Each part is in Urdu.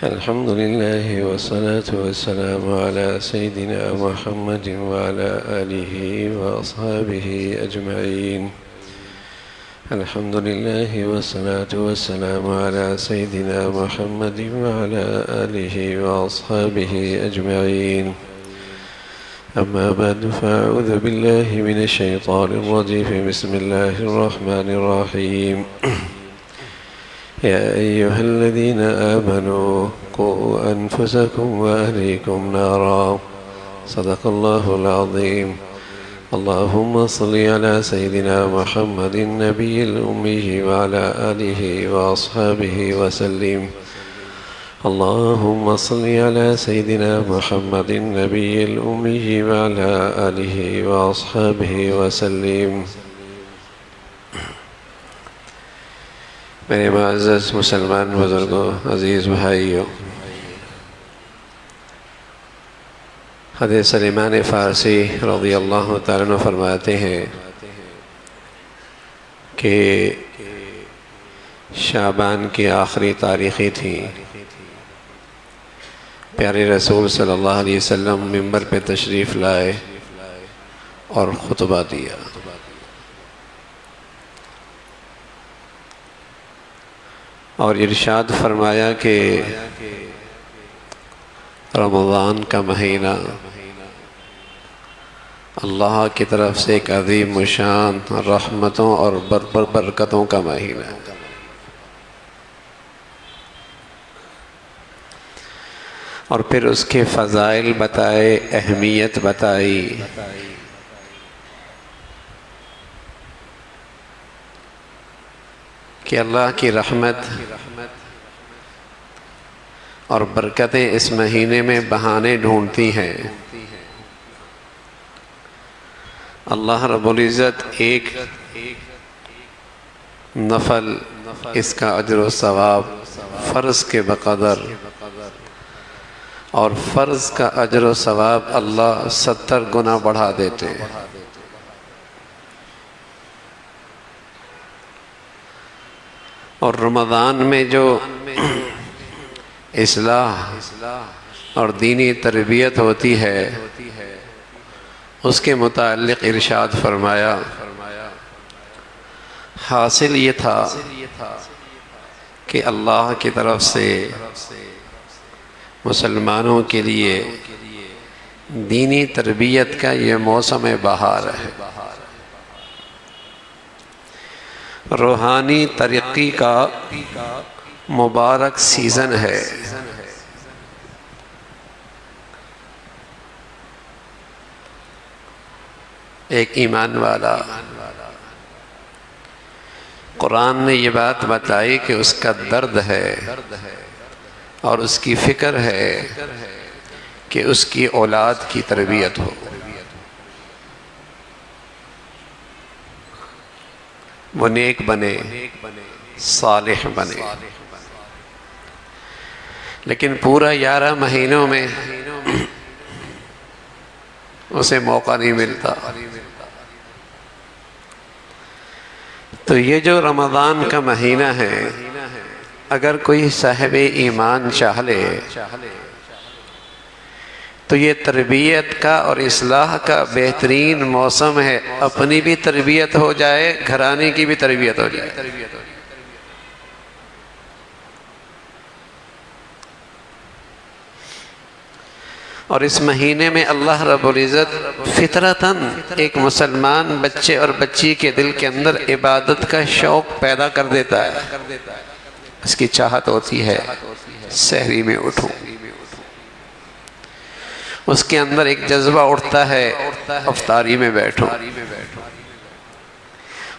الحمد لله والصلاة والسلام على سيدنا محمد وعلى آله وأصحابه أجمعين. الحمد لله والصلاة والسلام على سيدنا محمد وعلى آله وأصحابه أجمعين. أما بعد فأعوذ بالله من الشيطان الرجيم. بسم الله الرحمن الرحيم. يا أيها الذين آمنوا قوا أنفسكم وأهليكم نارا. صدق الله العظيم. اللهم صل على سيدنا محمد النبي الأمي وعلى آله وأصحابه وسلم. اللهم صل على سيدنا محمد النبي الأمي وعلى آله وأصحابه وسلم. میرے معزز مسلمان بزرگوں، عزیز بھائیوں، حضرت سلیمان فارسی رضی اللہ تعالیٰ عنہ فرماتے ہیں کہ شعبان کی آخری تاریخیں تھیں، پیارے رسول صلی اللہ علیہ وسلم منبر پہ تشریف لائے اور خطبہ دیا۔ اور ارشاد فرمایا کہ رمضان کا مہینہ اللہ کی طرف سے ایک عظیم شان رحمتوں اور برکتوں کا مہینہ ہے۔ اور پھر اس کے فضائل بتائے، اہمیت بتائی۔ کہ اللہ کی رحمت اور برکتیں اس مہینے میں بہانے ڈھونڈتی ہیں۔ اللہ رب العزت ایک نفل اس کا اجر و ثواب فرض کے بقدر، اور فرض کا اجر و ثواب اللہ 70 گنا بڑھا دیتے ہیں۔ اور رمضان میں جو اصلاح اور دینی تربیت ہوتی ہے، اس کے متعلق ارشاد فرمایا، حاصل یہ تھا کہ اللہ کی طرف سے مسلمانوں کے لیے دینی تربیت کا یہ موسم بہار ہے، روحانی ترقی کا مبارک سیزن ہے۔ ایک ایمان والا قرآن نے یہ بات بتائی کہ اس کا درد ہے اور اس کی فکر ہے کہ اس کی اولاد کی تربیت ہو، وہ نیک بنے، صالح بنے۔ لیکن پورا 11 مہینوں میں اسے موقع نہیں ملتا۔ تو یہ جو رمضان کا مہینہ ہے، اگر کوئی صاحب ایمان چاہ لے تو یہ تربیت کا اور اصلاح کا بہترین موسم ہے۔ اپنی بھی تربیت ہو جائے، گھرانے کی بھی تربیت ہو جائے۔ اور اس مہینے میں اللہ رب العزت فطرتاً ایک مسلمان بچے اور بچی کے دل کے اندر عبادت کا شوق پیدا کر دیتا ہے۔ اس کی چاہت ہوتی ہے سحری میں اٹھوں، اس کے اندر ایک جذبہ اٹھتا ہے افطاری میں بیٹھوں،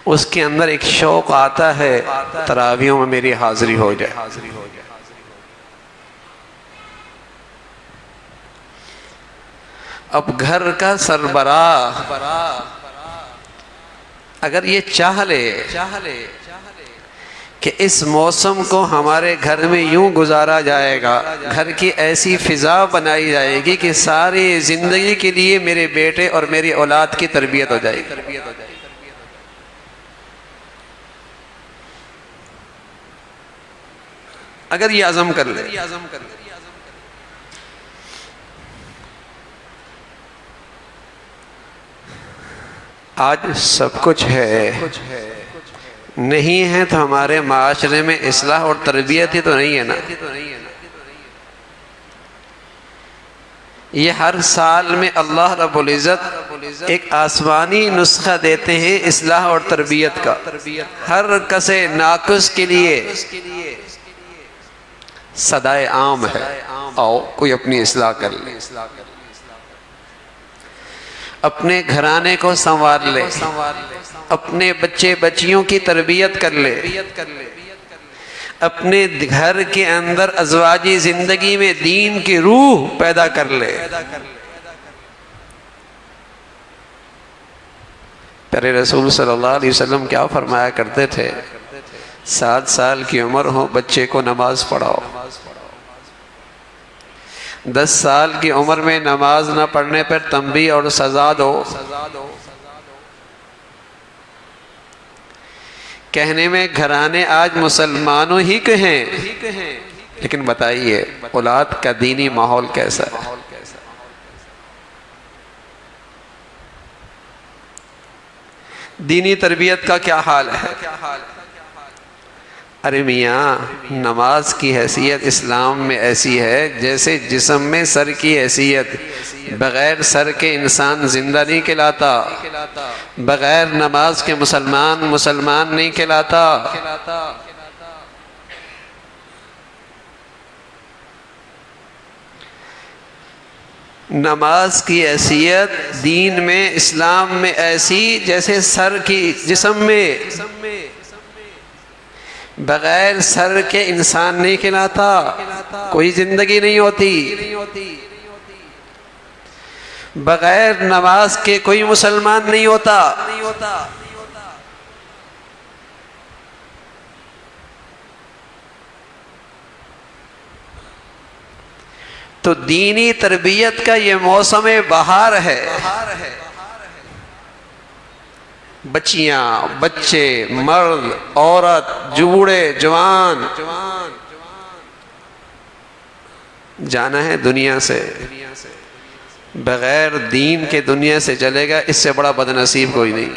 اس کے اندر ایک شوق آتا ہے تراویحوں میں میری حاضری ہو جائے۔ اب گھر کا سربراہ اگر یہ چاہ لے کہ اس موسم کو ہمارے گھر میں یوں گزارا جائے گا، گھر کی ایسی فضا بنائی جائے گی کہ ساری زندگی کے لیے میرے بیٹے اور میری اولاد کی تربیت ہو جائے گی۔ اگر یہ عزم کر لے. آج سب کچھ ہے، نہیں ہے تو ہمارے معاشرے میں اصلاح اور تربیت ہی تو نہیں ہے نا. یہ ہر سال میں اللہ رب العزت ایک آسمانی نسخہ دیتے ہیں اصلاح اور تربیت کا. ہر کسے ناقص کے لیے صدائے عام ہے، آؤ کوئی اپنی اصلاح کر لے، اپنے گھرانے کو سنوار لے، اپنے بچے بچیوں کی تربیت کر لے، اپنے گھر کے اندر ازواجی زندگی میں دین کی روح پیدا کر لے. پیارے رسول صلی اللہ علیہ وسلم کیا فرمایا کرتے تھے؟ 7 سال کی عمر ہو بچے کو نماز پڑھاؤ، 10 سال کی عمر میں نماز نہ پڑھنے پر تنبیہ اور سزا دو. کہنے میں گھرانے آج مسلمانوں ہی کے ہیں، لیکن بتائیے اولاد کا دینی ماحول کیسا ہے؟ دینی تربیت کا کیا حال ہے؟ ارے میاں، نماز کی حیثیت اسلام میں ایسی ہے جیسے جسم میں سر کی حیثیت. بغیر سر کے انسان زندہ نہیں کہلاتا، بغیر نماز کے مسلمان نہیں کہلاتا. نماز کی حیثیت دین میں اسلام میں ایسی جیسے سر کی جسم میں بغیر سر کے انسان نہیں کہلاتا، کوئی زندگی نہیں ہوتی. بغیر نماز کے کوئی مسلمان نہیں ہوتا. تو دینی تربیت کا یہ موسم بہار ہے. بچیاں، بچے، مرد، عورت، بوڑھے، جوان جانا ہے دنیا سے. بغیر دین کے دنیا سے چلے گا، اس سے بڑا بدنصیب کوئی نہیں.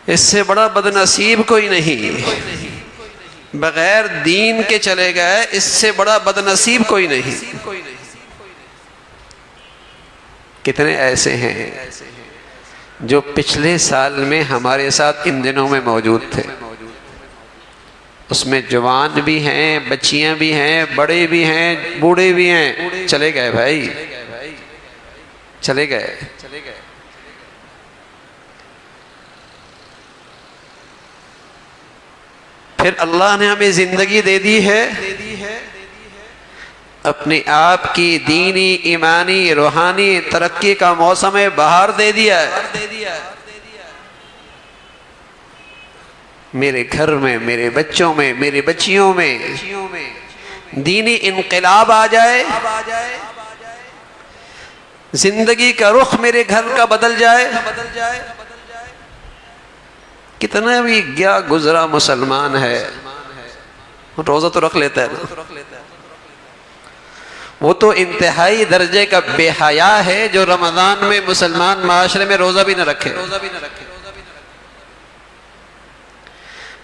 اس سے بڑا بدنصیب کوئی نہیں. بغیر دین کے چلے گئے، اس سے بڑا بدنصیب کوئی نہیں. کتنے ایسے ہیں جو پچھلے سال میں ہمارے ساتھ ان دنوں میں موجود تھے، اس میں جوان بھی ہیں، بچیاں بھی ہیں، بڑے بھی ہیں، بوڑھے بھی ہیں. چلے گئے بھائی، چلے گئے. پھر اللہ نے ہمیں زندگی دے دی ہے، اپنے آپ کی دینی، ایمانی، روحانی ترقی کا موسم بہار دے دیا ہے. میرے گھر میں، میرے بچوں میں، میری بچیوں میں دینی انقلاب آ جائے، زندگی کا رخ میرے گھر کا بدل جائے. کتنا بھی گیا گزرا مسلمان ہے، روزہ تو رکھ لیتا ہے نا، وہ تو انتہائی درجے کا بے حیا ہے جو رمضان میں مسلمان معاشرے میں روزہ بھی نہ رکھے.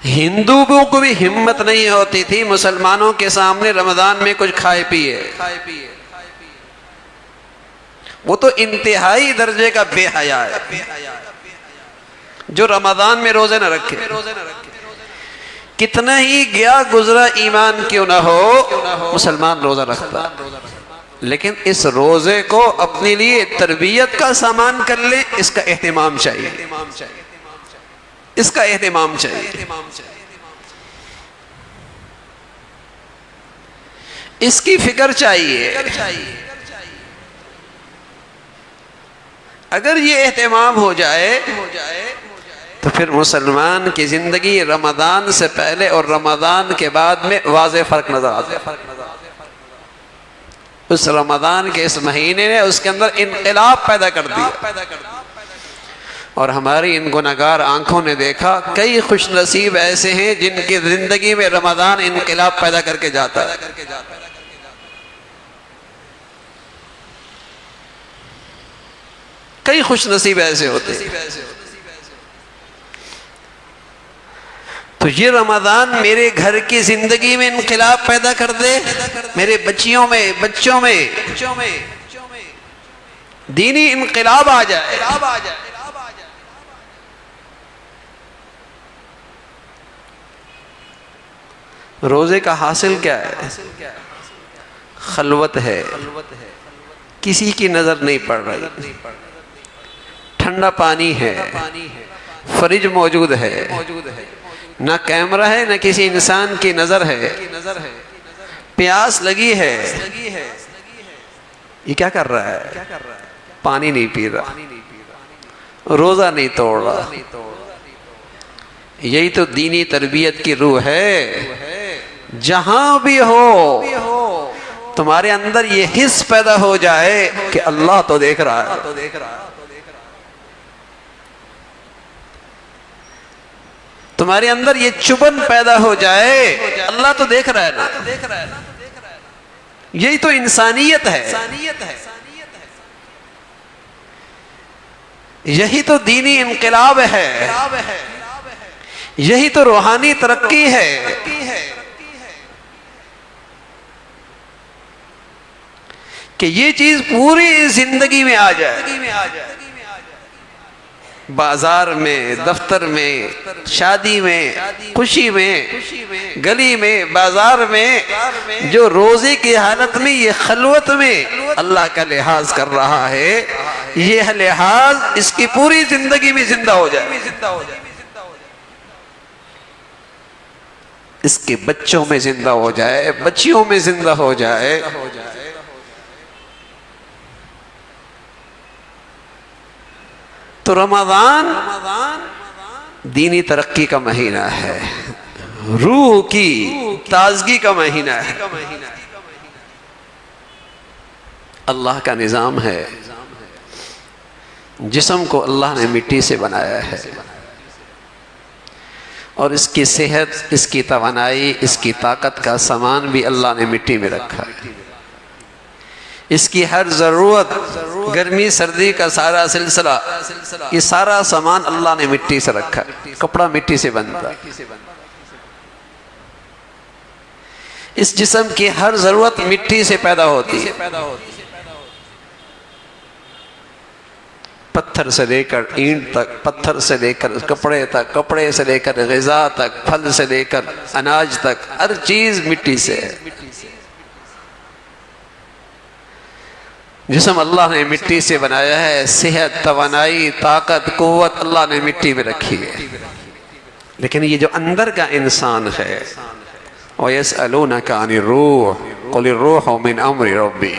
ہندوؤں کو بھی ہمت نہیں ہوتی تھی مسلمانوں کے سامنے رمضان میں کچھ کھائے پیے. وہ تو انتہائی درجے کا بے حیا ہے جو رمضان میں روزے نہ رکھے. کتنا ہی گیا گزرا ایمان کیوں نہ ہو، مسلمان روزہ رکھتا، لیکن اس روزے کو اپنے لیے تربیت کا سامان کر لے. اس کا اہتمام چاہیے، اس کا اہتمام چاہیے، اس کی فکر چاہیے. اگر یہ اہتمام ہو جائے تو پھر مسلمان کی زندگی رمضان سے پہلے اور رمضان کے بعد میں واضح فرق نظر آتا ہے. اس رمضان کے اس مہینے نے اس کے اندر انقلاب پیدا کر دیا. اور ہماری ان گنہگار آنکھوں نے دیکھا کئی خوش نصیب ایسے ہیں جن کی زندگی میں رمضان انقلاب پیدا کر کے جاتا ہے. کئی خوش نصیب ایسے ہوتے ہیں. تو یہ رمضان میرے گھر کی زندگی میں انقلاب پیدا کر دے، میرے بچوں میں دینی انقلاب آ جائے. روزے کا حاصل کیا ہے؟ خلوت ہے، کسی کی نظر نہیں پڑ رہی، ٹھنڈا پانی ہے، فریج موجود ہے، نہ کیمرہ ہے، نہ کسی انسان کی نظر ہے، پیاس لگی ہے، یہ کیا کر رہا ہے؟ پانی نہیں پی رہا، روزہ نہیں توڑ رہا. یہی تو دینی تربیت کی روح ہے. جہاں بھی ہو تمہارے اندر یہ حس پیدا ہو جائے کہ اللہ تو دیکھ رہا ہے. تمہارے اندر یہ چبن پیدا ہو جائے اللہ تو دیکھ رہا ہے نا. یہی تو انسانیت ہے، یہی تو دینی انقلاب ہے، یہی تو روحانی ترقی ہے. کہ یہ چیز پوری زندگی میں آ جائے، بازار میں، دفتر میں، شادی میں، خوشی میں، گلی میں، بازار میں، جو روزے کی حالت میں یہ خلوت میں اللہ کا لحاظ کر رہا ہے، یہ لحاظ اس کی پوری زندگی میں زندہ ہو جائے. اس کے بچوں میں زندہ ہو جائے، بچیوں میں زندہ ہو جائے. تو رمضان دینی ترقی کا مہینہ ہے، روح کی تازگی کا مہینہ ہے. اللہ کا نظام ہے. جسم کو اللہ نے مٹی سے بنایا ہے، اور اس کی صحت، اس کی توانائی، اس کی طاقت کا سامان بھی اللہ نے مٹی میں رکھا ہے. اس کی ہر ضرورت، گرمی سردی کا سارا سلسلہ، یہ سارا سامان اللہ نے مٹی سے رکھا ہے. کپڑا مٹی سے بنتا ہے. اس جسم کی ہر ضرورت مٹی سے پیدا ہوتی ہے. پتھر سے لے کر اینٹ تک، پتھر سے لے کر کپڑے تک، کپڑے سے لے کر غذا تک، پھل سے لے کر اناج تک، ہر چیز مٹی سے ہے. جسم اللہ نے مٹی سے بنایا ہے. صحت، توانائی، طاقت، قوت اللہ نے مٹی میں رکھی ہے. لیکن یہ جو اندر کا انسان ہے، وَيَسْأَلُونَكَ عَنِ الرُّوحِ قُلِ الرُّوحُ مِنْ أَمْرِ رَبِّي،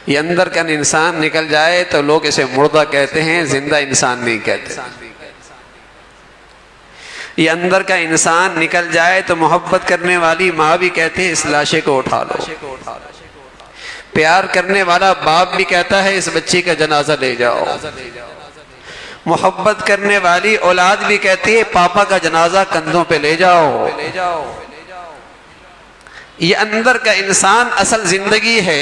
یہ اندر کا انسان نکل جائے تو لوگ اسے مردہ کہتے ہیں، زندہ انسان نہیں کہتے. یہ اندر کا انسان نکل جائے تو محبت کرنے والی ماں بھی کہتے ہیں اس لاشے کو اٹھا لو. پیار کرنے والا باپ بھی کہتا ہے اس بچی کا جنازہ لے جاؤ. محبت کرنے والی اولاد بھی کہتی ہے پاپا کا جنازہ کندھوں پہ لے جاؤ. یہ اندر کا انسان اصل زندگی ہے.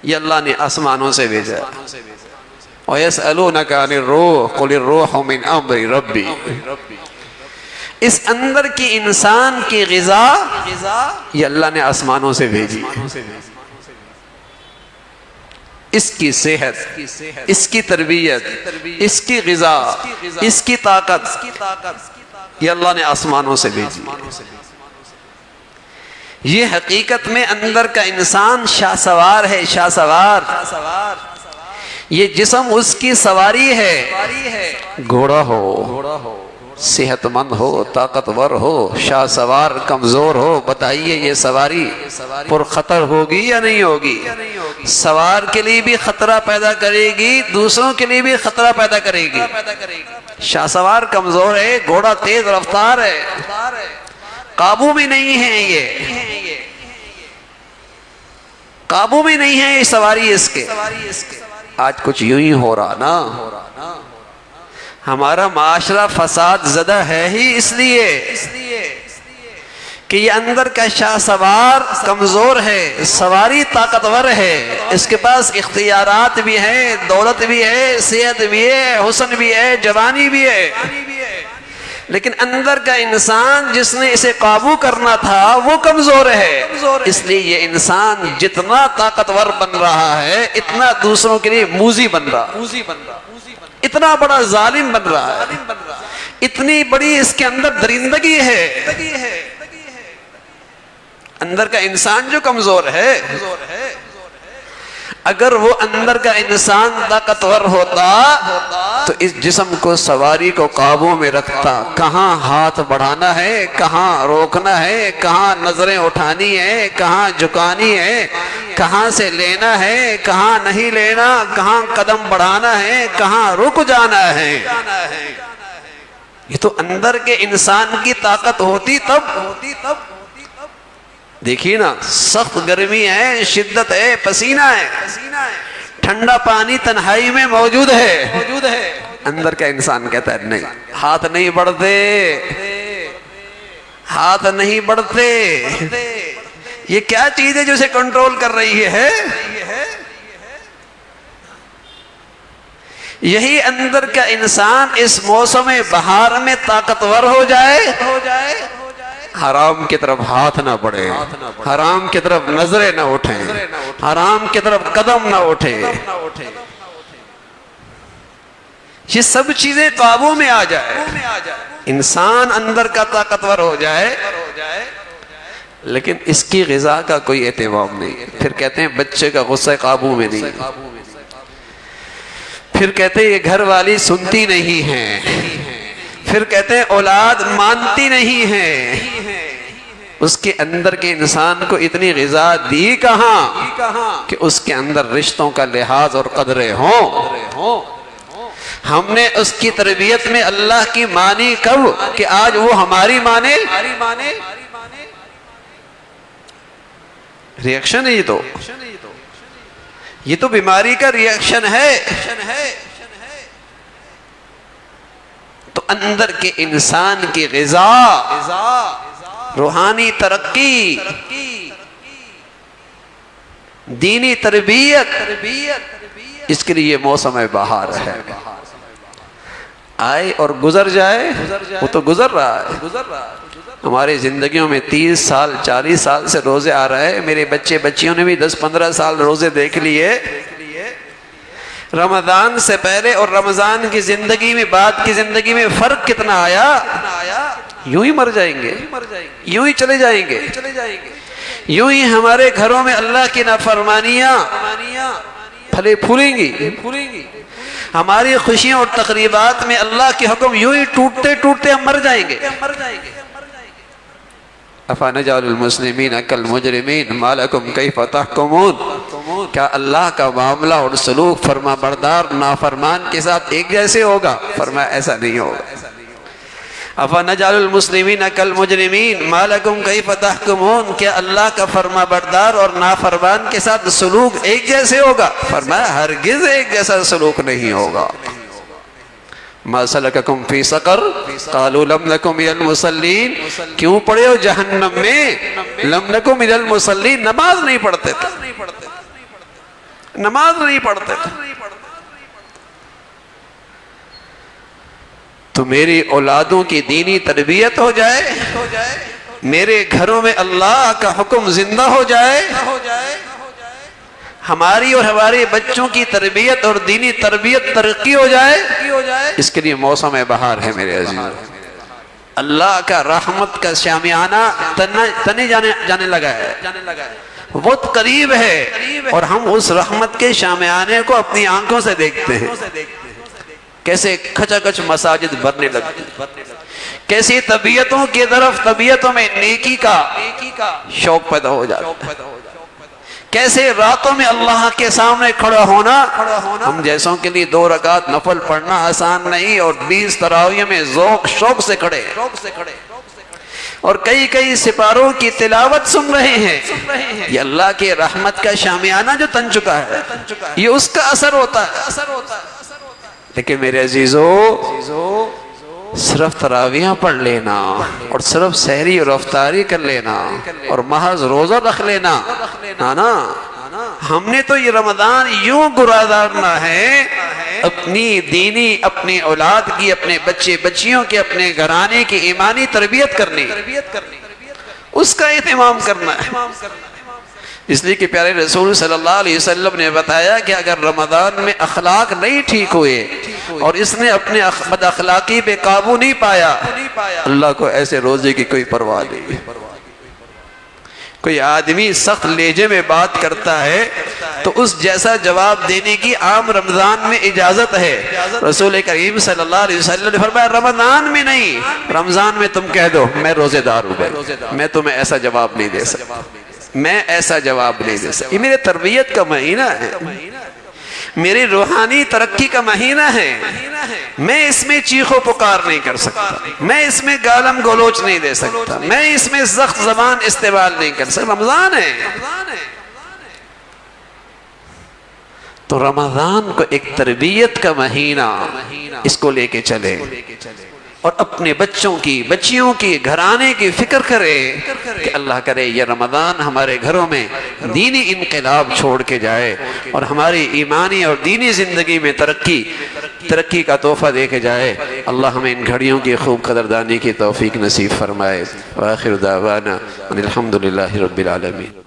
یہ اللہ نے آسمانوں سے بھیجا. وَيَسْأَلُونَكَ عَنِ الرُّوحِ قُلِ الرُّوحُ مِنْ أَمْرِ رَبِّي. اس اندر کی انسان کی غذا یہ اللہ نے آسمانوں سے بھیجی. اس کی صحت، اس کی تربیت، اس کی غذا، اس کی طاقت یہ اللہ نے آسمانوں سے بھیجی. یہ حقیقت میں اندر کا انسان شاہ سوار ہے. شاہ سوار، یہ جسم اس کی سواری ہے. گھوڑا ہو، صحت مند ہو، طاقتور ہو، شاہ سوار کمزور ہو، بتائیے یہ سواری پر خطر ہوگی یا نہیں ہوگی؟ سوار کے لیے بھی خطرہ پیدا کرے گی، دوسروں کے لیے بھی خطرہ پیدا کرے گی. شاہ سوار کمزور ہے، گھوڑا تیز رفتار ہے، قابو میں نہیں ہے. یہ قابو میں نہیں ہے یہ سواری اس کے. آج کچھ یوں ہی ہو رہا نا، ہمارا معاشرہ فساد زدہ ہے ہی اس لیے کہ یہ اندر کا شاہ سوار کمزور ہے، سواری طاقتور ہے، اس کے پاس اختیارات بھی ہیں، دولت بھی ہے، صحت بھی ہے، حسن بھی ہے، جوانی بھی ہے، لیکن اندر کا انسان جس نے اسے قابو کرنا تھا وہ کمزور ہے۔ اس لیے یہ انسان جتنا طاقتور بن رہا ہے اتنا دوسروں کے لیے موذی بن رہا، اتنا بڑا ظالم بن رہا ہے، اتنی بڑی اس کے اندر درندگی ہے۔ اندر کا انسان جو کمزور ہے، اگر وہ اندر کا انسان طاقتور ہوتا تو اس جسم کو سواری کو قابو میں رکھتا، کہاں ہاتھ بڑھانا ہے، کہاں روکنا ہے، کہاں نظریں اٹھانی ہے، کہاں جھکانی ہے، کہاں سے لینا ہے، کہاں نہیں لینا، کہاں قدم بڑھانا ہے، کہاں رک جانا ہے۔ یہ تو اندر کے انسان کی طاقت ہوتی تب۔ دیکھیے نا، سخت گرمی ہے، شدت ہے، پسینہ ہے، ٹھنڈا پانی تنہائی میں موجود ہے، اندر کا انسان کہتا ہے نہیں، ہاتھ نہیں بڑھتے۔ یہ کیا چیز ہے جو اسے کنٹرول کر رہی ہے؟ یہی اندر کا انسان اس موسم بہار میں طاقتور ہو جائے، حرام کی طرف ہاتھ نہ بڑھے، حرام کی طرف نظریں نہ اٹھیں، حرام کی طرف قدم نہ اٹھے، یہ سب چیزیں قابو میں آ جائے، انسان اندر کا طاقتور ہو جائے، لیکن اس کی غذا کا کوئی اہتمام نہیں۔ پھر کہتے ہیں بچے کا غصہ قابو میں نہیں، پھر کہتے ہیں یہ گھر والی سنتی نہیں ہے، پھر کہتے ہیں اولاد مانتی نہیں ہے۔ اس کے اندر کے انسان کو اتنی غذا دی کہاں کہ اس کے اندر رشتوں کا لحاظ اور قدریں ہوں۔ ہم نے اس کی تربیت میں اللہ کی مانی کب کہ آج وہ ہماری مانے؟ ریئیکشن ہے، یہ تو بیماری کا ریئیکشن ہے۔ تو اندر کے انسان کی غذا، روحانی ترقی، دینی تربیت، اس کے لیے موسم بہار ہے۔ آئے اور گزر جائے، وہ تو گزر رہا ہے۔ ہماری زندگیوں میں 30 سال 40 سال سے روزے آ رہے ہیں، میرے بچے بچیوں نے بھی 10-15 سال روزے دیکھ لیے۔ رمضان سے پہلے اور رمضان کی زندگی میں بعد کی زندگی میں فرق کتنا آیا؟ یوں ہی مر جائیں گے، یوں ہی چلے جائیں گے، یوں ہی ہمارے گھروں میں اللہ کی نافرمانیاں پھلے پھولیں گی، ہماری خوشیوں اور تقریبات میں اللہ کے حکم یوں ہی ٹوٹتے ٹوٹتے ہم مر جائیں گے۔ افنجعل المسلمین کالمجرمین ما لکم کیف تحکمون، کیا اللہ کا معاملہ اور سلوک فرما بردار نافرمان کے ساتھ ایک جیسے ہوگا؟ فرمایا ایسا نہیں ہوگا۔ افنجعل المسلمین کالمجرمین ما لکم کیف تحکمون، کیا اللہ کا فرما بردار اور نافرمان کے ساتھ سلوک ایک جیسے ہوگا؟ فرمایا ہرگز ایک جیسا سلوک نہیں ہوگا۔ ما سلککم فی سقر قالوا لم نک من المصلین، کیوں پڑے ہو جہنم میں؟ لم نک من المصلین، نماز نہیں پڑھتے تھے، نماز نہیں پڑھتے تھے۔ تو میری اولادوں کی دینی تربیت ہو جائے، میرے گھروں میں اللہ کا حکم زندہ ہو جائے، ہماری اور ہمارے بچوں کی تربیت اور دینی تربیت ترقی ہو جائے، اس کے لیے موسم بہار ہے میرے عزیز۔ اللہ کا رحمت کا شامیانہ تنے جانے لگا ہے، بہت قریب ہے، اور ہم اس رحمت کے شامیانے کو اپنی آنکھوں سے دیکھتے ہیں، کیسے کھچا کچ مساجد بھرنے لگتی، کیسی طبیعتوں کی طرف طبیعتوں میں نیکی کا شوق پیدا ہو جاتا ہے، کیسے راتوں میں اللہ کے سامنے کھڑا ہونا، ہم جیسوں کے لیے 2 رکعت نفل پڑھنا آسان نہیں، اور 20 تراویح میں ذوق شوق سے کھڑے، اور کئی کئی سپاروں کی تلاوت سن رہے ہیں، یہ اللہ کے رحمت کا شامیانہ جو تن چکا ہے، یہ اس کا اثر ہوتا ہے۔ لیکن میرے عزیزو، صرف تراویحاں پڑھ لینا اور صرف سحری اور افطاری کر لینا اور محض روزہ رکھ لینا، نا، ہم نے تو یہ رمضان یوں گزارنا ہے، اپنی دینی، اپنی اولاد کی، اپنے بچے بچیوں کے، اپنے گھرانے کی ایمانی تربیت کرنی، اس کا اہتمام کرنا ہے۔ اس لیے کہ پیارے رسول صلی اللہ علیہ وسلم نے بتایا کہ اگر رمضان میں اخلاق نہیں ٹھیک ہوئے اور اس نے اپنے بد اخلاقی پہ قابو نہیں پایا، اللہ کو ایسے روزے کی کوئی پرواہ نہیں۔ کوئی آدمی سخت لہجے میں بات کرتا ہے تو اس جیسا جواب دینے کی عام رمضان میں اجازت ہے۔ رسول کریم صلی اللہ علیہ وسلم نے فرمایا رمضان میں نہیں، رمضان میں تم کہہ دو میں روزے دار ہوں، میں تمہیں ایسا جواب نہیں دے سکتا، میں ایسا جواب نہیں دے سکتا۔ یہ میرے تربیت کا مہینہ ہے، میری روحانی ترقی کا مہینہ ہے، میں اس میں چیخ و پکار نہیں کر سکتا، میں اس میں گالم گلوچ نہیں دے سکتا، میں اس میں سخت زبان استعمال نہیں کر سکتا۔ رمضان ہے تو رمضان کو ایک تربیت کا مہینہ، اس کو لے کے چلے اور اپنے بچوں کی، بچیوں کی، گھرانے کی فکر کرے کہ اللہ کرے یہ رمضان ہمارے گھروں میں دینی انقلاب چھوڑ کے جائے اور ہماری ایمانی اور دینی زندگی میں ترقی کا تحفہ دے کے جائے۔ اللہ ہمیں ان گھڑیوں کی خوب قدردانی کی توفیق نصیب فرمائے۔ وآخر دعوانا ان الحمدللہ رب العالمین۔